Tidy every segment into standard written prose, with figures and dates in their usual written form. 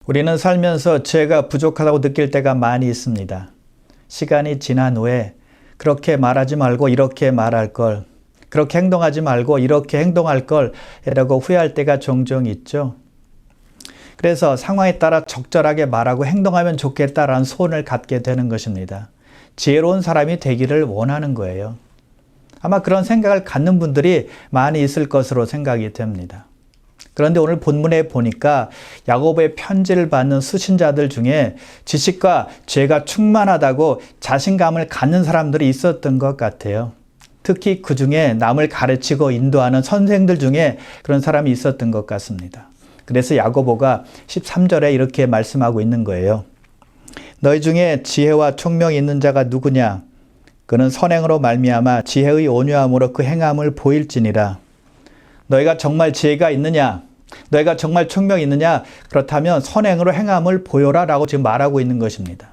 우리는 살면서 죄가 부족하다고 느낄 때가 많이 있습니다. 시간이 지난 후에 그렇게 말하지 말고 이렇게 말할 걸, 그렇게 행동하지 말고 이렇게 행동할 걸 이라고 후회할 때가 종종 있죠. 그래서 상황에 따라 적절하게 말하고 행동하면 좋겠다라는 소원을 갖게 되는 것입니다. 지혜로운 사람이 되기를 원하는 거예요. 아마 그런 생각을 갖는 분들이 많이 있을 것으로 생각이 됩니다. 그런데 오늘 본문에 보니까 야고보의 편지를 받는 수신자들 중에 지식과 죄가 충만하다고 자신감을 갖는 사람들이 있었던 것 같아요. 특히 그 중에 남을 가르치고 인도하는 선생들 중에 그런 사람이 있었던 것 같습니다. 그래서 야고보가 13절에 이렇게 말씀하고 있는 거예요. 너희 중에 지혜와 총명이 있는 자가 누구냐? 그는 선행으로 말미암아 지혜의 온유함으로 그 행함을 보일지니라. 너희가 정말 지혜가 있느냐? 너희가 정말 총명이 있느냐? 그렇다면 선행으로 행함을 보여라 라고 지금 말하고 있는 것입니다.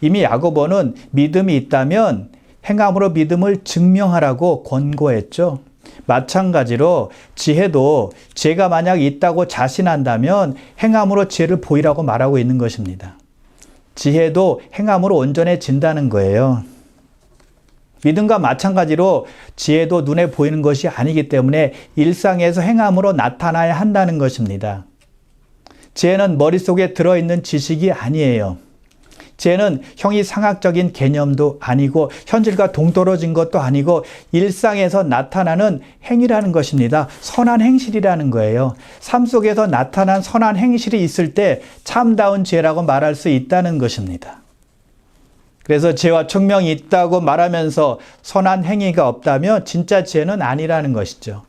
이미 야고보는 믿음이 있다면 행함으로 믿음을 증명하라고 권고했죠. 마찬가지로 지혜도 지혜가 만약 있다고 자신한다면 행함으로 지혜를 보이라고 말하고 있는 것입니다. 지혜도 행함으로 온전해진다는 거예요. 믿음과 마찬가지로 지혜도 눈에 보이는 것이 아니기 때문에 일상에서 행함으로 나타나야 한다는 것입니다. 지혜는 머릿속에 들어있는 지식이 아니에요. 지혜는 형이상학적인 개념도 아니고 현실과 동떨어진 것도 아니고 일상에서 나타나는 행위라는 것입니다. 선한 행실이라는 거예요. 삶 속에서 나타난 선한 행실이 있을 때 참다운 지혜라고 말할 수 있다는 것입니다. 그래서 지혜와 총명이 있다고 말하면서 선한 행위가 없다면 진짜 지혜는 아니라는 것이죠.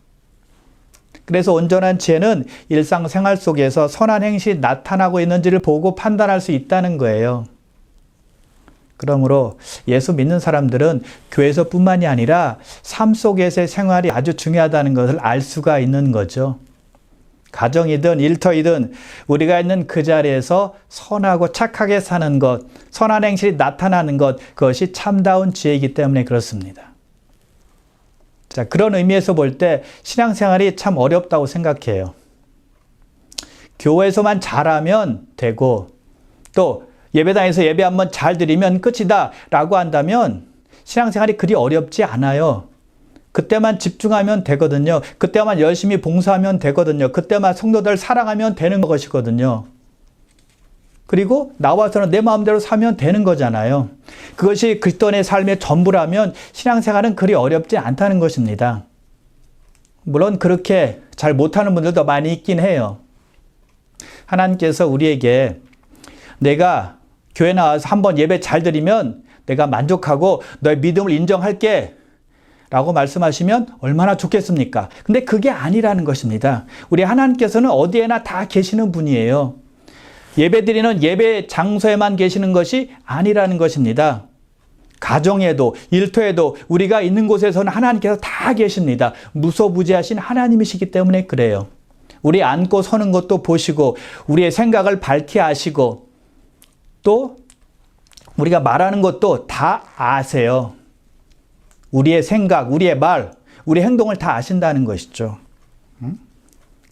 그래서 온전한 지혜는 일상생활 속에서 선한 행실이 나타나고 있는지를 보고 판단할 수 있다는 거예요. 그러므로 예수 믿는 사람들은 교회에서뿐만이 아니라 삶 속에서의 생활이 아주 중요하다는 것을 알 수가 있는 거죠. 가정이든 일터이든 우리가 있는 그 자리에서 선하고 착하게 사는 것, 선한 행실이 나타나는 것, 그것이 참다운 지혜이기 때문에 그렇습니다. 자, 그런 의미에서 볼 때 신앙생활이 참 어렵다고 생각해요. 교회에서만 잘하면 되고 또 예배당에서 예배 한번 잘 드리면 끝이다 라고 한다면 신앙생활이 그리 어렵지 않아요. 그때만 집중하면 되거든요. 그때만 열심히 봉사하면 되거든요. 그때만 성도들 사랑하면 되는 것이거든요. 그리고 나와서는 내 마음대로 사면 되는 거잖아요. 그것이 그리스도인의 삶의 전부라면 신앙생활은 그리 어렵지 않다는 것입니다. 물론 그렇게 잘 못하는 분들도 많이 있긴 해요. 하나님께서 우리에게 내가 교회 나와서 한번 예배 잘 드리면 내가 만족하고 너의 믿음을 인정할게 라고 말씀하시면 얼마나 좋겠습니까? 근데 그게 아니라는 것입니다. 우리 하나님께서는 어디에나 다 계시는 분이에요. 예배드리는 예배 장소에만 계시는 것이 아니라는 것입니다. 가정에도 일터에도 우리가 있는 곳에서는 하나님께서 다 계십니다. 무소부지하신 하나님이시기 때문에 그래요. 우리 앉고 서는 것도 보시고 우리의 생각을 밝히 아시고 또 우리가 말하는 것도 다 아세요. 우리의 생각, 우리의 말, 우리의 행동을 다 아신다는 것이죠.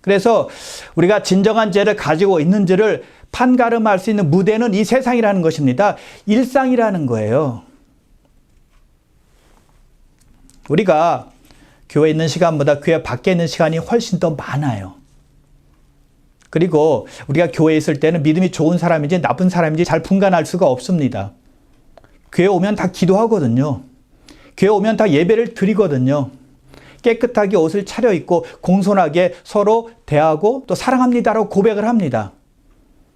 그래서 우리가 진정한 죄를 가지고 있는지를 판가름할 수 있는 무대는 이 세상이라는 것입니다. 일상이라는 거예요. 우리가 교회에 있는 시간보다 교회 밖에 있는 시간이 훨씬 더 많아요. 그리고 우리가 교회에 있을 때는 믿음이 좋은 사람인지 나쁜 사람인지 잘 분간할 수가 없습니다. 교회 오면 다 기도하거든요. 교회 오면 다 예배를 드리거든요. 깨끗하게 옷을 차려입고 공손하게 서로 대하고 또 사랑합니다라고 고백을 합니다.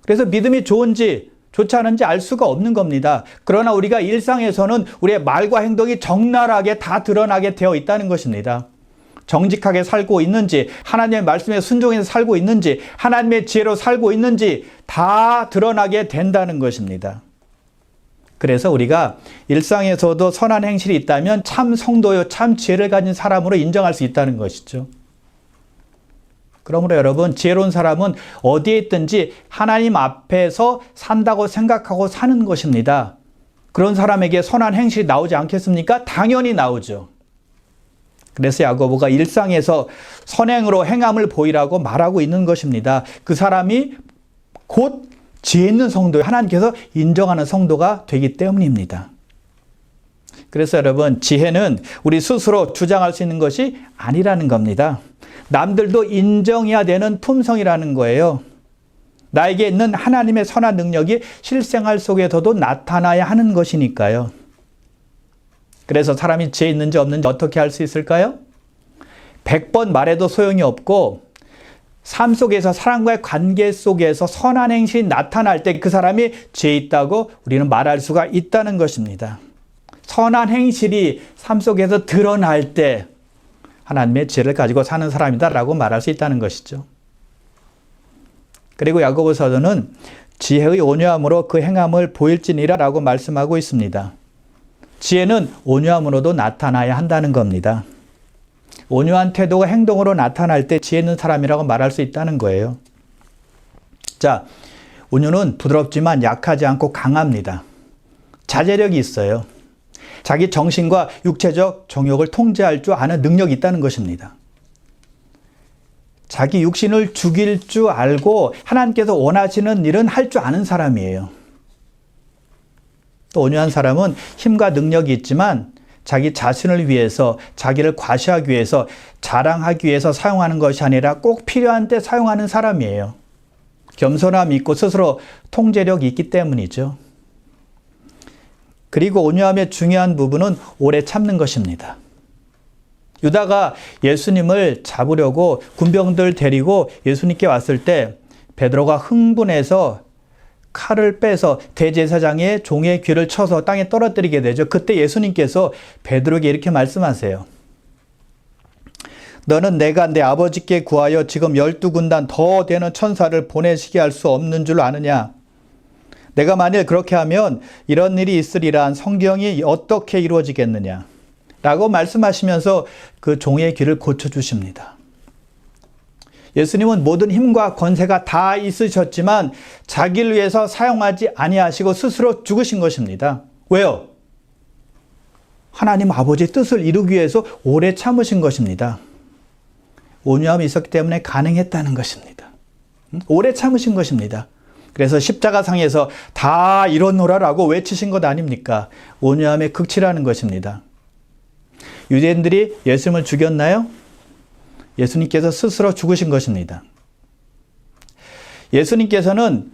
그래서 믿음이 좋은지 좋지 않은지 알 수가 없는 겁니다. 그러나 우리가 일상에서는 우리의 말과 행동이 적나라하게 다 드러나게 되어 있다는 것입니다. 정직하게 살고 있는지, 하나님의 말씀에 순종해서 살고 있는지, 하나님의 지혜로 살고 있는지 다 드러나게 된다는 것입니다. 그래서 우리가 일상에서도 선한 행실이 있다면 참 성도요, 참 지혜를 가진 사람으로 인정할 수 있다는 것이죠. 그러므로 여러분, 지혜로운 사람은 어디에 있든지 하나님 앞에서 산다고 생각하고 사는 것입니다. 그런 사람에게 선한 행실이 나오지 않겠습니까? 당연히 나오죠. 그래서 야고보가 일상에서 선행으로 행함을 보이라고 말하고 있는 것입니다. 그 사람이 곧 지혜 있는 성도, 하나님께서 인정하는 성도가 되기 때문입니다. 그래서 여러분, 지혜는 우리 스스로 주장할 수 있는 것이 아니라는 겁니다. 남들도 인정해야 되는 품성이라는 거예요. 나에게 있는 하나님의 선한 능력이 실생활 속에서도 나타나야 하는 것이니까요. 그래서 사람이 지혜 있는지 없는지 어떻게 알 수 있을까요? 100번 말해도 소용이 없고 삶 속에서 사람과의 관계 속에서 선한 행실이 나타날 때 그 사람이 지혜 있다고 우리는 말할 수가 있다는 것입니다. 선한 행실이 삶 속에서 드러날 때 하나님의 지혜를 가지고 사는 사람이다라고 말할 수 있다는 것이죠. 그리고 야고보서는 지혜의 온유함으로 그 행함을 보일지니라라고 말씀하고 있습니다. 지혜는 온유함으로도 나타나야 한다는 겁니다. 온유한 태도가 행동으로 나타날 때 지혜 있는 사람이라고 말할 수 있다는 거예요. 자, 온유는 부드럽지만 약하지 않고 강합니다. 자제력이 있어요. 자기 정신과 육체적 정욕을 통제할 줄 아는 능력이 있다는 것입니다. 자기 육신을 죽일 줄 알고 하나님께서 원하시는 일은 할 줄 아는 사람이에요. 또 온유한 사람은 힘과 능력이 있지만 자기 자신을 위해서, 자기를 과시하기 위해서, 자랑하기 위해서 사용하는 것이 아니라 꼭 필요한 때 사용하는 사람이에요. 겸손함이 있고 스스로 통제력이 있기 때문이죠. 그리고 온유함의 중요한 부분은 오래 참는 것입니다. 유다가 예수님을 잡으려고 군병들 데리고 예수님께 왔을 때 베드로가 흥분해서 칼을 빼서 대제사장의 종의 귀를 쳐서 땅에 떨어뜨리게 되죠. 그때 예수님께서 베드로에게 이렇게 말씀하세요. 너는 내가 내 아버지께 구하여 지금 12군단 더 되는 천사를 보내시게 할 수 없는 줄 아느냐? 내가 만일 그렇게 하면 이런 일이 있으리란 성경이 어떻게 이루어지겠느냐? 라고 말씀하시면서 그 종의 귀를 고쳐주십니다. 예수님은 모든 힘과 권세가 다 있으셨지만 자기를 위해서 사용하지 아니하시고 스스로 죽으신 것입니다. 왜요? 하나님 아버지의 뜻을 이루기 위해서 오래 참으신 것입니다. 온유함이 있었기 때문에 가능했다는 것입니다. 오래 참으신 것입니다. 그래서 십자가상에서 다 이뤄노라라고 외치신 것 아닙니까? 온유함의 극치라는 것입니다. 유대인들이 예수님을 죽였나요? 예수님께서 스스로 죽으신 것입니다. 예수님께서는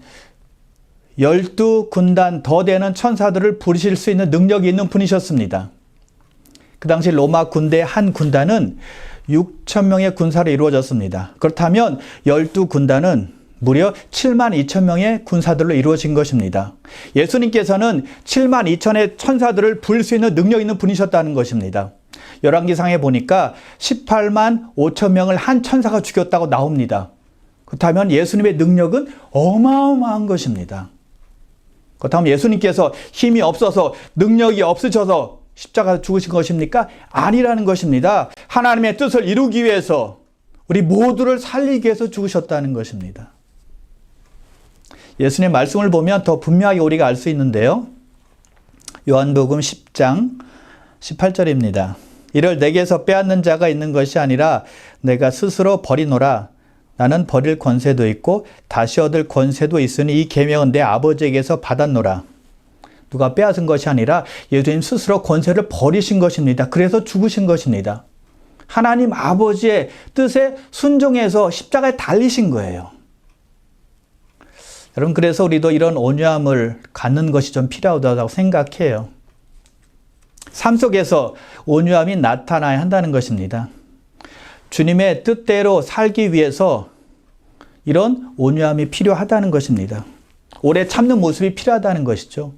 12군단 더 되는 천사들을 부르실 수 있는 능력이 있는 분이셨습니다. 그 당시 로마 군대의 한 군단은 6,000명의 군사로 이루어졌습니다. 그렇다면 12군단은 무려 72,000명의 군사들로 이루어진 것입니다. 예수님께서는 72,000의 천사들을 부를 수 있는 능력 있는 분이셨다는 것입니다. 열왕기상에 보니까 18만 5천 명을 한 천사가 죽였다고 나옵니다. 그렇다면 예수님의 능력은 어마어마한 것입니다. 그렇다면 예수님께서 힘이 없어서 능력이 없으셔서 십자가에서 죽으신 것입니까? 아니라는 것입니다. 하나님의 뜻을 이루기 위해서 우리 모두를 살리기 위해서 죽으셨다는 것입니다. 예수님의 말씀을 보면 더 분명하게 우리가 알 수 있는데요. 요한복음 10장 18절입니다. 이를 내게서 빼앗는 자가 있는 것이 아니라 내가 스스로 버리노라. 나는 버릴 권세도 있고 다시 얻을 권세도 있으니 이 계명은 내 아버지에게서 받았노라. 누가 빼앗은 것이 아니라 예수님 스스로 권세를 버리신 것입니다. 그래서 죽으신 것입니다. 하나님 아버지의 뜻에 순종해서 십자가에 달리신 거예요. 여러분, 그래서 우리도 이런 온유함을 갖는 것이 좀 필요하다고 생각해요. 삶 속에서 온유함이 나타나야 한다는 것입니다. 주님의 뜻대로 살기 위해서 이런 온유함이 필요하다는 것입니다. 오래 참는 모습이 필요하다는 것이죠.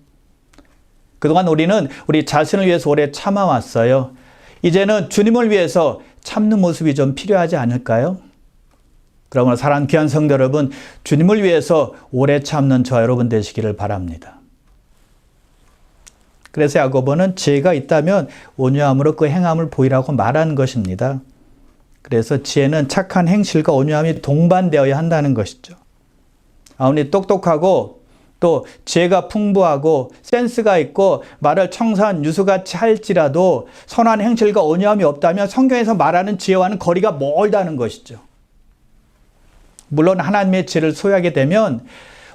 그동안 우리는 우리 자신을 위해서 오래 참아왔어요. 이제는 주님을 위해서 참는 모습이 좀 필요하지 않을까요? 그러므로 사랑하는 귀한 성도 여러분, 주님을 위해서 오래 참는 저 여러분 되시기를 바랍니다. 그래서 야고보는 지혜가 있다면 온유함으로 그 행함을 보이라고 말하는 것입니다. 그래서 지혜는 착한 행실과 온유함이 동반되어야 한다는 것이죠. 아무리 똑똑하고 또 지혜가 풍부하고 센스가 있고 말을 청산 유수같이 할지라도 선한 행실과 온유함이 없다면 성경에서 말하는 지혜와는 거리가 멀다는 것이죠. 물론 하나님의 지혜를 소유하게 되면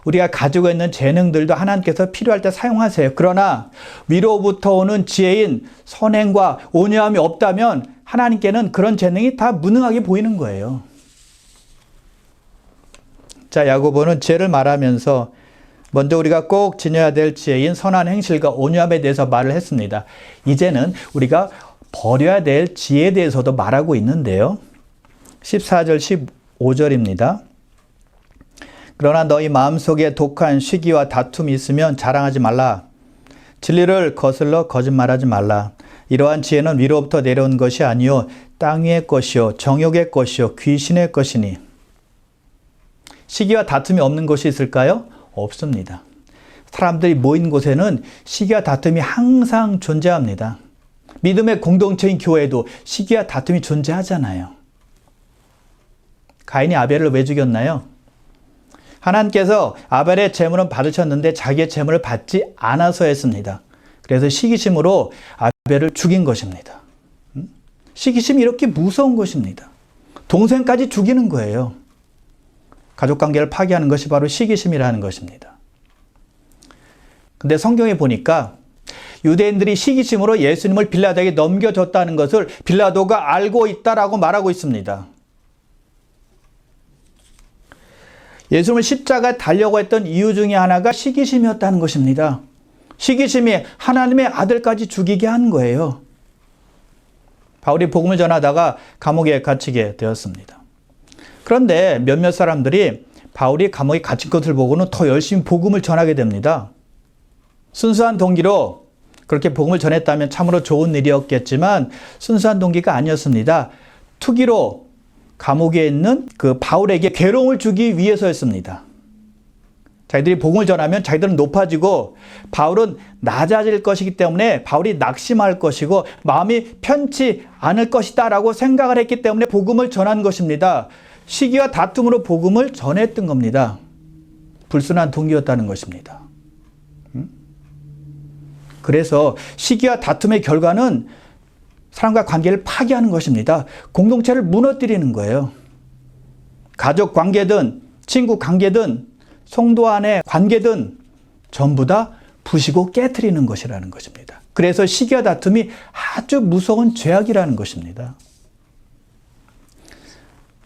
우리가 가지고 있는 재능들도 하나님께서 필요할 때 사용하세요. 그러나 위로부터 오는 지혜인 선행과 온유함이 없다면 하나님께는 그런 재능이 다 무능하게 보이는 거예요. 자, 야고보는 지혜를 말하면서 먼저 우리가 꼭 지녀야 될 지혜인 선한 행실과 온유함에 대해서 말을 했습니다. 이제는 우리가 버려야 될 지혜에 대해서도 말하고 있는데요. 14절 15절입니다. 그러나 너희 마음속에 독한 시기와 다툼이 있으면 자랑하지 말라. 진리를 거슬러 거짓말하지 말라. 이러한 지혜는 위로부터 내려온 것이 아니요 땅 위의 것이요 정욕의 것이요 귀신의 것이니. 시기와 다툼이 없는 곳이 있을까요? 없습니다. 사람들이 모인 곳에는 시기와 다툼이 항상 존재합니다. 믿음의 공동체인 교회에도 시기와 다툼이 존재하잖아요. 가인이 아벨을 왜 죽였나요? 하나님께서 아벨의 제물은 받으셨는데 자기의 제물을 받지 않아서 했습니다. 그래서 시기심으로 아벨을 죽인 것입니다. 시기심이 이렇게 무서운 것입니다. 동생까지 죽이는 거예요. 가족관계를 파괴하는 것이 바로 시기심이라는 것입니다. 근데 성경에 보니까 유대인들이 시기심으로 예수님을 빌라도에게 넘겨줬다는 것을 빌라도가 알고 있다라고 말하고 있습니다. 예수님을 십자가에 달려고 했던 이유 중에 하나가 시기심이었다는 것입니다. 시기심이 하나님의 아들까지 죽이게 한 거예요. 바울이 복음을 전하다가 감옥에 갇히게 되었습니다. 그런데 몇몇 사람들이 바울이 감옥에 갇힌 것을 보고는 더 열심히 복음을 전하게 됩니다. 순수한 동기로 그렇게 복음을 전했다면 참으로 좋은 일이었겠지만 순수한 동기가 아니었습니다. 투기로 감옥에 있는 그 바울에게 괴로움을 주기 위해서였습니다. 자기들이 복음을 전하면 자기들은 높아지고 바울은 낮아질 것이기 때문에 바울이 낙심할 것이고 마음이 편치 않을 것이다 라고 생각을 했기 때문에 복음을 전한 것입니다. 시기와 다툼으로 복음을 전했던 겁니다. 불순한 동기였다는 것입니다. 그래서 시기와 다툼의 결과는 사람과 관계를 파괴하는 것입니다. 공동체를 무너뜨리는 거예요. 가족 관계든 친구 관계든 성도 안의 관계든 전부 다 부시고 깨트리는 것이라는 것입니다. 그래서 시기와 다툼이 아주 무서운 죄악이라는 것입니다.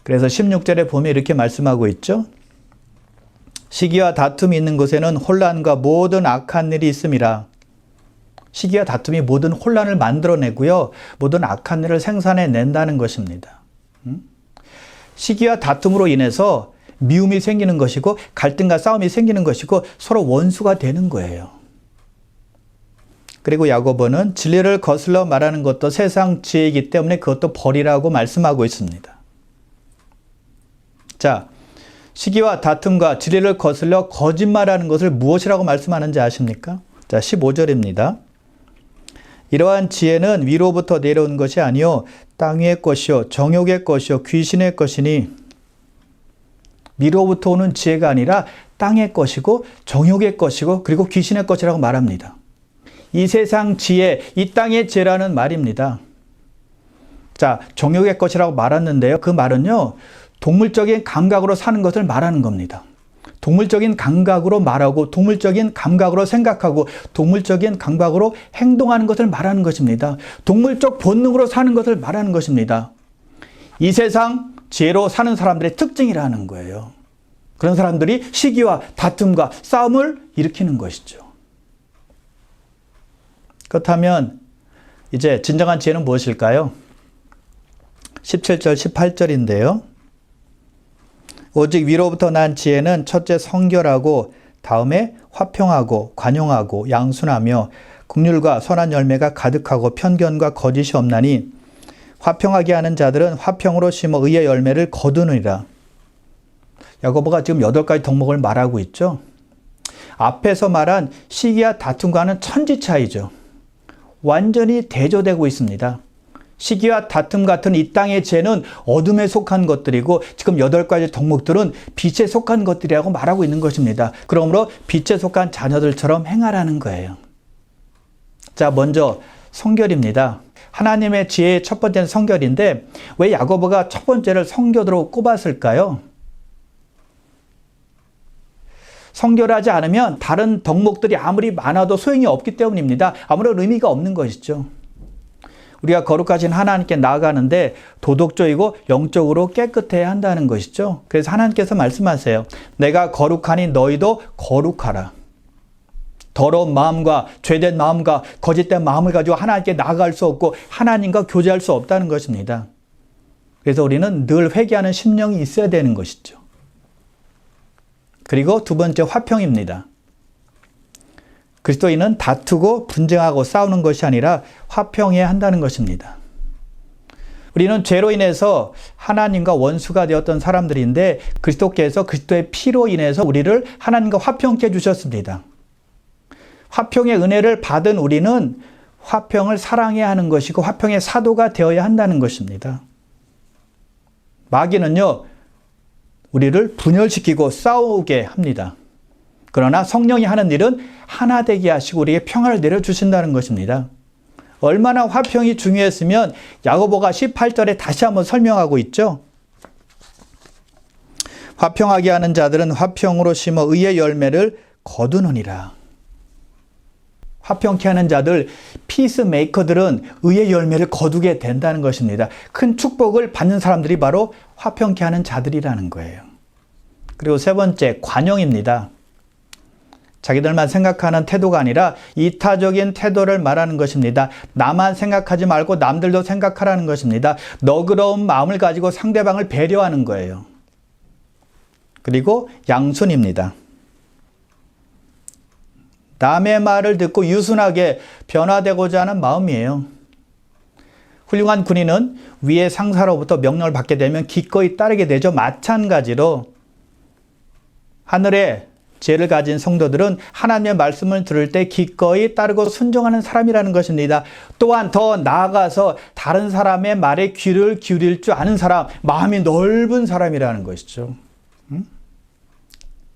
그래서 16절에 보면 이렇게 말씀하고 있죠. 시기와 다툼이 있는 곳에는 혼란과 모든 악한 일이 있음이라. 시기와 다툼이 모든 혼란을 만들어내고요. 모든 악한 일을 생산해낸다는 것입니다. 시기와 다툼으로 인해서 미움이 생기는 것이고 갈등과 싸움이 생기는 것이고 서로 원수가 되는 거예요. 그리고 야고보는 진리를 거슬러 말하는 것도 세상 지혜이기 때문에 그것도 버리라고 말씀하고 있습니다. 자, 시기와 다툼과 진리를 거슬러 거짓말하는 것을 무엇이라고 말씀하는지 아십니까? 자, 15절입니다. 이러한 지혜는 위로부터 내려온 것이 아니요 땅 위의 것이요 정욕의 것이요 귀신의 것이니. 위로부터 오는 지혜가 아니라 땅의 것이고 정욕의 것이고 그리고 귀신의 것이라고 말합니다. 이 세상 지혜, 이 땅의 지혜라는 말입니다. 자, 정욕의 것이라고 말했는데요. 그 말은요, 동물적인 감각으로 사는 것을 말하는 겁니다. 동물적인 감각으로 말하고 동물적인 감각으로 생각하고 동물적인 감각으로 행동하는 것을 말하는 것입니다. 동물적 본능으로 사는 것을 말하는 것입니다. 이 세상 지혜로 사는 사람들의 특징이라는 거예요. 그런 사람들이 시기와 다툼과 싸움을 일으키는 것이죠. 그렇다면 이제 진정한 지혜는 무엇일까요? 17절, 18절인데요. 오직 위로부터 난 지혜는 첫째 성결하고 다음에 화평하고 관용하고 양순하며 긍휼과 선한 열매가 가득하고 편견과 거짓이 없나니 화평하게 하는 자들은 화평으로 심어 의의 열매를 거두느니라. 야고보가 지금 8가지 덕목을 말하고 있죠. 앞에서 말한 시기와 다툼과는 천지 차이죠. 완전히 대조되고 있습니다. 시기와 다툼 같은 이 땅의 죄는 어둠에 속한 것들이고 지금 8가지 덕목들은 빛에 속한 것들이라고 말하고 있는 것입니다. 그러므로 빛에 속한 자녀들처럼 행하라는 거예요. 자, 먼저 성결입니다. 하나님의 지혜의 첫 번째는 성결인데 왜 야고보가 첫 번째를 성결으로 꼽았을까요? 성결하지 않으면 다른 덕목들이 아무리 많아도 소용이 없기 때문입니다. 아무런 의미가 없는 것이죠. 우리가 거룩하신 하나님께 나아가는데 도덕적이고 영적으로 깨끗해야 한다는 것이죠. 그래서 하나님께서 말씀하세요. 내가 거룩하니 너희도 거룩하라. 더러운 마음과 죄된 마음과 거짓된 마음을 가지고 하나님께 나아갈 수 없고 하나님과 교제할 수 없다는 것입니다. 그래서 우리는 늘 회개하는 심령이 있어야 되는 것이죠. 그리고 두 번째 화평입니다. 그리스도인은 다투고 분쟁하고 싸우는 것이 아니라 화평해야 한다는 것입니다. 우리는 죄로 인해서 하나님과 원수가 되었던 사람들인데 그리스도께서 그리스도의 피로 인해서 우리를 하나님과 화평케 해주셨습니다. 화평의 은혜를 받은 우리는 화평을 사랑해야 하는 것이고 화평의 사도가 되어야 한다는 것입니다. 마귀는요, 우리를 분열시키고 싸우게 합니다. 그러나 성령이 하는 일은 하나 되게 하시고 우리에게 평화를 내려주신다는 것입니다. 얼마나 화평이 중요했으면 야고보가 18절에 다시 한번 설명하고 있죠. 화평하게 하는 자들은 화평으로 심어 의의 열매를 거두느니라. 화평케 하는 자들, 피스메이커들은 의의 열매를 거두게 된다는 것입니다. 큰 축복을 받는 사람들이 바로 화평케 하는 자들이라는 거예요. 그리고 세 번째, 관용입니다. 자기들만 생각하는 태도가 아니라 이타적인 태도를 말하는 것입니다. 나만 생각하지 말고 남들도 생각하라는 것입니다. 너그러운 마음을 가지고 상대방을 배려하는 거예요. 그리고 양순입니다. 남의 말을 듣고 유순하게 변화되고자 하는 마음이에요. 훌륭한 군인은 위의 상사로부터 명령을 받게 되면 기꺼이 따르게 되죠. 마찬가지로 하늘의 지혜를 가진 성도들은 하나님의 말씀을 들을 때 기꺼이 따르고 순종하는 사람이라는 것입니다. 또한 더 나아가서 다른 사람의 말에 귀를 기울일 줄 아는 사람, 마음이 넓은 사람이라는 것이죠.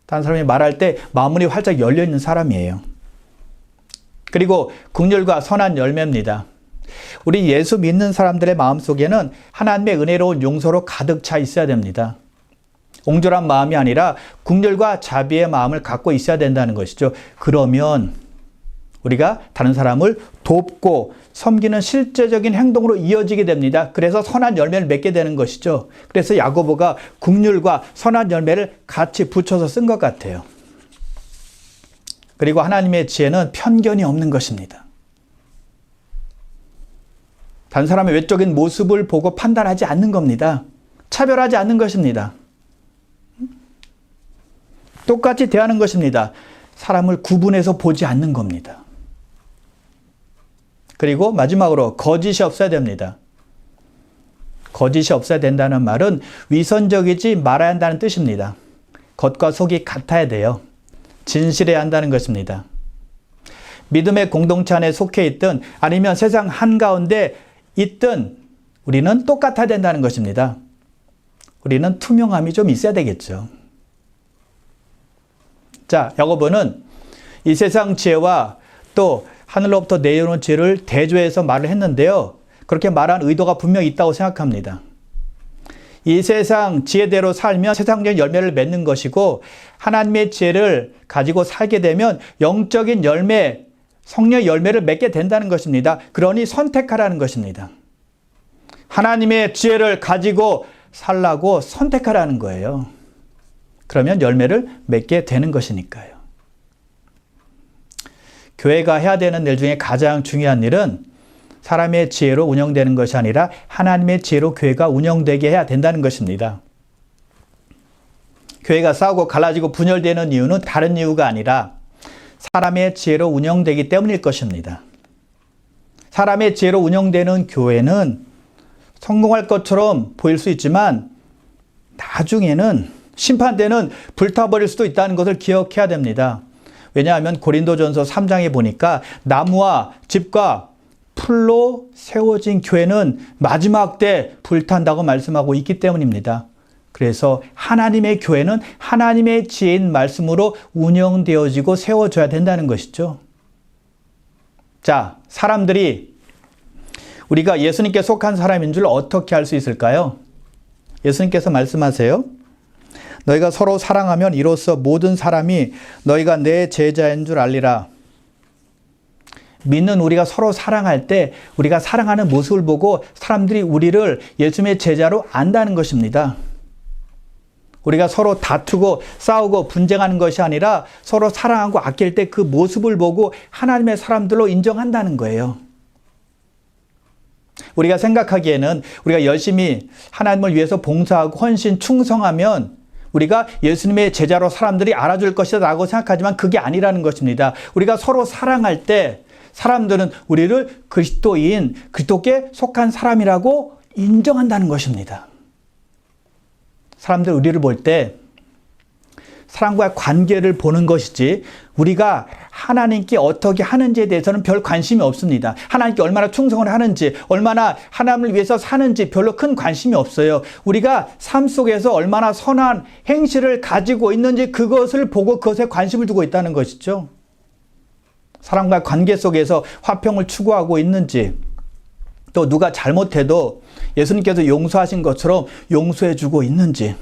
다른 사람이 말할 때 마음이 활짝 열려있는 사람이에요. 그리고 긍휼과 선한 열매입니다. 우리 예수 믿는 사람들의 마음속에는 하나님의 은혜로운 용서로 가득 차 있어야 됩니다. 옹졸한 마음이 아니라 긍휼과 자비의 마음을 갖고 있어야 된다는 것이죠. 그러면 우리가 다른 사람을 돕고 섬기는 실제적인 행동으로 이어지게 됩니다. 그래서 선한 열매를 맺게 되는 것이죠. 그래서 야고보가 긍휼과 선한 열매를 같이 붙여서 쓴 것 같아요. 그리고 하나님의 지혜는 편견이 없는 것입니다. 다른 사람의 외적인 모습을 보고 판단하지 않는 겁니다. 차별하지 않는 것입니다. 똑같이 대하는 것입니다. 사람을 구분해서 보지 않는 겁니다. 그리고 마지막으로 거짓이 없어야 됩니다. 거짓이 없어야 된다는 말은 위선적이지 말아야 한다는 뜻입니다. 겉과 속이 같아야 돼요. 진실해야 한다는 것입니다. 믿음의 공동체 안에 속해 있든 아니면 세상 한가운데 있든 우리는 똑같아야 된다는 것입니다. 우리는 투명함이 좀 있어야 되겠죠. 자, 야고보는 이 세상 지혜와 또 하늘로부터 내려오는 지혜를 대조해서 말을 했는데요. 그렇게 말한 의도가 분명히 있다고 생각합니다. 이 세상 지혜대로 살면 세상적인 열매를 맺는 것이고 하나님의 지혜를 가지고 살게 되면 영적인 열매, 성령의 열매를 맺게 된다는 것입니다. 그러니 선택하라는 것입니다. 하나님의 지혜를 가지고 살라고 선택하라는 거예요. 그러면 열매를 맺게 되는 것이니까요. 교회가 해야 되는 일 중에 가장 중요한 일은 사람의 지혜로 운영되는 것이 아니라 하나님의 지혜로 교회가 운영되게 해야 된다는 것입니다. 교회가 싸우고 갈라지고 분열되는 이유는 다른 이유가 아니라 사람의 지혜로 운영되기 때문일 것입니다. 사람의 지혜로 운영되는 교회는 성공할 것처럼 보일 수 있지만 나중에는 심판 때는 불타버릴 수도 있다는 것을 기억해야 됩니다. 왜냐하면 고린도전서 3장에 보니까 나무와 집과 풀로 세워진 교회는 마지막 때 불탄다고 말씀하고 있기 때문입니다. 그래서 하나님의 교회는 하나님의 지혜인 말씀으로 운영되어지고 세워져야 된다는 것이죠. 자, 사람들이 우리가 예수님께 속한 사람인 줄 어떻게 알 수 있을까요? 예수님께서 말씀하세요. 너희가 서로 사랑하면 이로써 모든 사람이 너희가 내 제자인 줄 알리라. 믿는 우리가 서로 사랑할 때 우리가 사랑하는 모습을 보고 사람들이 우리를 예수님의 제자로 안다는 것입니다. 우리가 서로 다투고 싸우고 분쟁하는 것이 아니라 서로 사랑하고 아낄 때 그 모습을 보고 하나님의 사람들로 인정한다는 거예요. 우리가 생각하기에는 우리가 열심히 하나님을 위해서 봉사하고 헌신, 충성하면 우리가 예수님의 제자로 사람들이 알아줄 것이라고 생각하지만 그게 아니라는 것입니다. 우리가 서로 사랑할 때 사람들은 우리를 그리스도인, 그리스도께 속한 사람이라고 인정한다는 것입니다. 사람들 우리를 볼 때 사람과의 관계를 보는 것이지 우리가 하나님께 어떻게 하는지에 대해서는 별 관심이 없습니다. 하나님께 얼마나 충성을 하는지, 얼마나 하나님을 위해서 사는지 별로 큰 관심이 없어요. 우리가 삶 속에서 얼마나 선한 행실을 가지고 있는지 그것을 보고 그것에 관심을 두고 있다는 것이죠. 사람과의 관계 속에서 화평을 추구하고 있는지, 또 누가 잘못해도 예수님께서 용서하신 것처럼 용서해주고 있는지,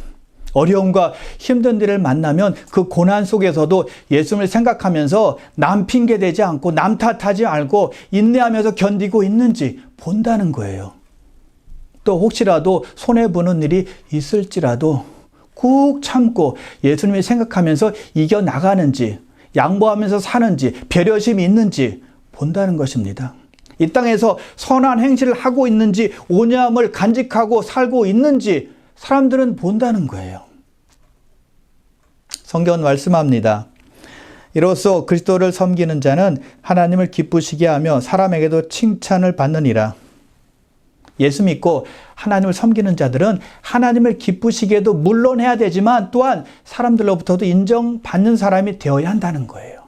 어려움과 힘든 일을 만나면 그 고난 속에서도 예수님을 생각하면서 남 핑계대지 않고 남 탓하지 말고 인내하면서 견디고 있는지 본다는 거예요. 또 혹시라도 손해보는 일이 있을지라도 꾹 참고 예수님을 생각하면서 이겨나가는지, 양보하면서 사는지, 배려심이 있는지 본다는 것입니다. 이 땅에서 선한 행실을 하고 있는지, 온유함을 간직하고 살고 있는지 사람들은 본다는 거예요. 성경은 말씀합니다. 이로써 그리스도를 섬기는 자는 하나님을 기쁘시게 하며 사람에게도 칭찬을 받느니라. 예수 믿고 하나님을 섬기는 자들은 하나님을 기쁘시게도 물론 해야 되지만 또한 사람들로부터도 인정받는 사람이 되어야 한다는 거예요.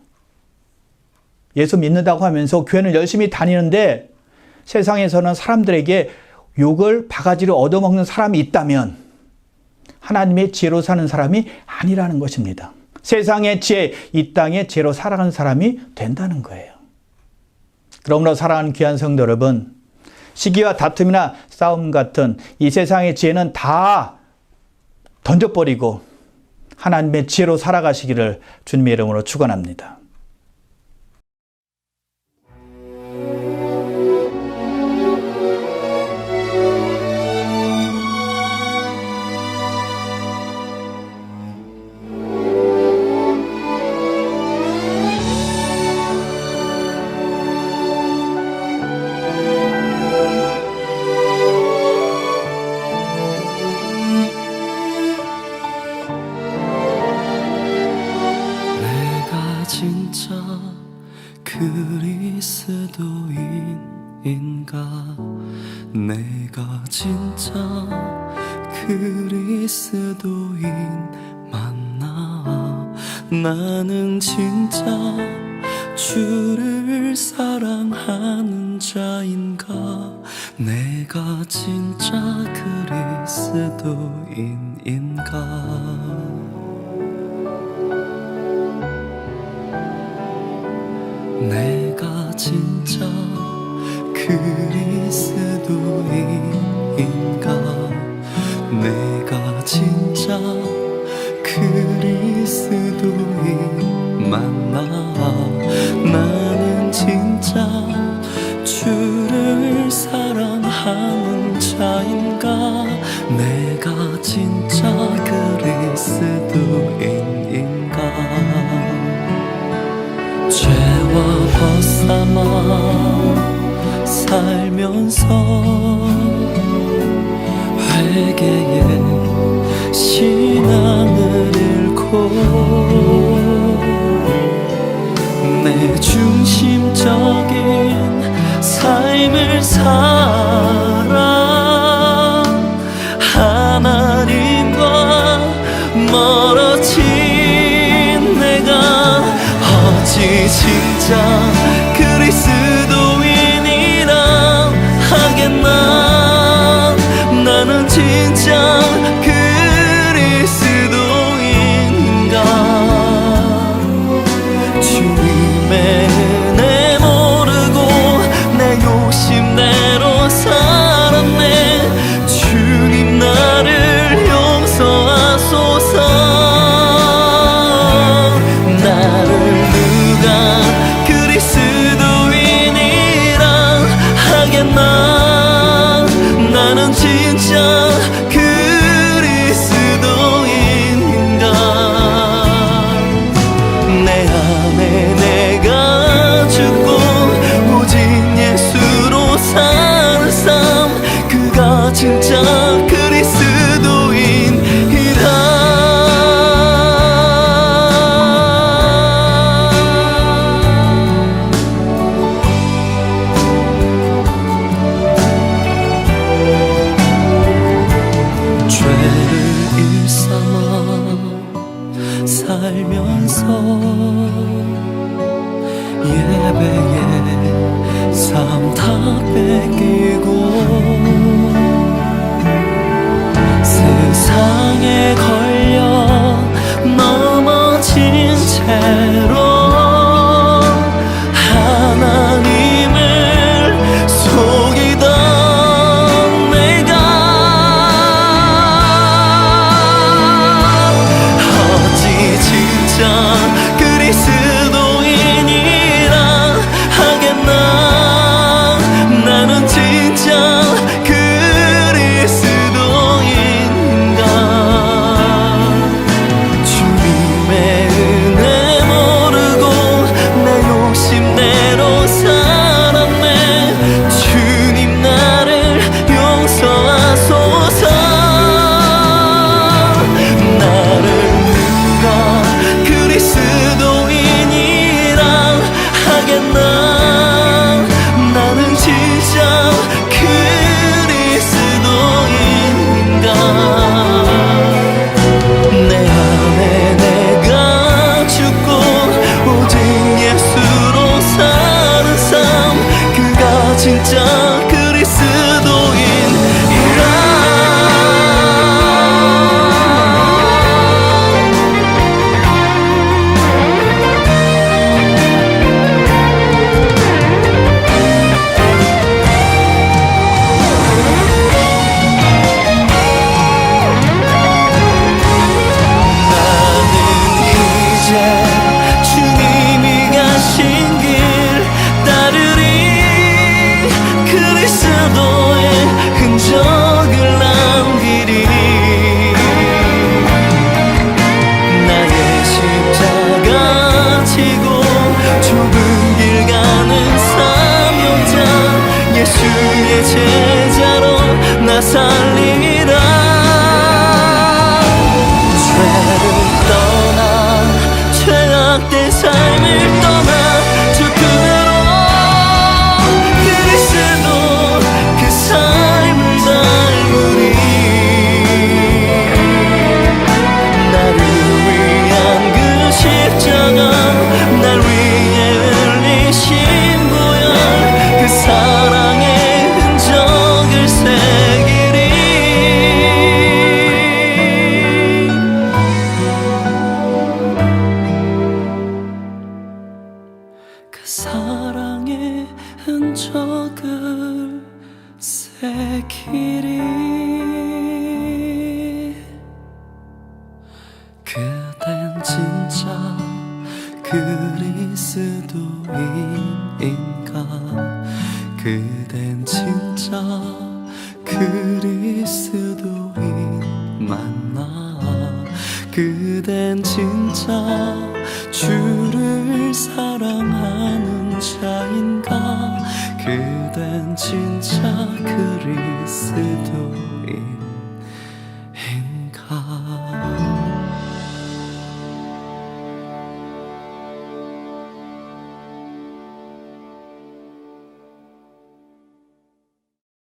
예수 믿는다고 하면서 교회는 열심히 다니는데 세상에서는 사람들에게 욕을 바가지로 얻어먹는 사람이 있다면 하나님의 지혜로 사는 사람이 아니라는 것입니다. 세상의 지혜, 이 땅의 지혜로 살아가는 사람이 된다는 거예요. 그러므로 사랑하는 귀한 성도 여러분, 시기와 다툼이나 싸움 같은 이 세상의 지혜는 다 던져버리고 하나님의 지혜로 살아가시기를 주님의 이름으로 축원합니다. 진짜 그리스도인인가? 내가 진짜 그리스도인 맞나? 나는 진짜 주를 사랑하는 자인가? 내가 진짜 그리스도인인가? 내가 진짜 그리스도인인가? 내가 진짜 그리스도인 맞나? 나는 진짜 주를 사랑하는 자인가? 내가 진짜 그리스도인인가? 죄와 벗삼아 살면서 회개의 신앙을 잃고 내 중심적인 삶을 살아 하나님과 멀어진 내가 어찌 진짜 그리스도인이라 하겠나? 나는 진짜 그리스도인인가? 주님의 은혜 모르고 내 욕심대로 살았네. 주님 나를 용서하소서. 내 안에 내가 죽고 오직 예수로 사는 삶 그가 진짜 살면서 예배에 삶 다 뺏기고 세상에 걸려 넘어진 채로 하나님을 속이던 내가 진짜 그리스도인이라 하겠나 나는 진짜 그리스도인가 주님의 은혜 모르고 내 욕심대로 살았네 주님 나를 용서하소서 나를 누가 그리스도인이라 하겠나 나는 진짜 그리스도인가 내 안에 내가 죽고 오직 예수로 사는 삶 그가 진짜 그리스도인이라 주님이 가신 길 따르리 그리스도의 흔적을 남기리 나의 십자가 지고 좁은 길 가는 사명자 예수의 제자로 나 살리라 죄를 떠나 죄악된 삶을 떠나 주 그대로 그리스도 그 삶을 닮으리 나를 위한 그 십자가 날 위해 흘리신 보혈 그 사랑의 흔적을 새기리 그 사랑의 흔적을 새기리 그댄 진짜 그리스도인인가 그댄 진짜 그리스도인 맞나 그댄 진짜 주를 사랑하는 자인가 그댄 진짜 그리스도인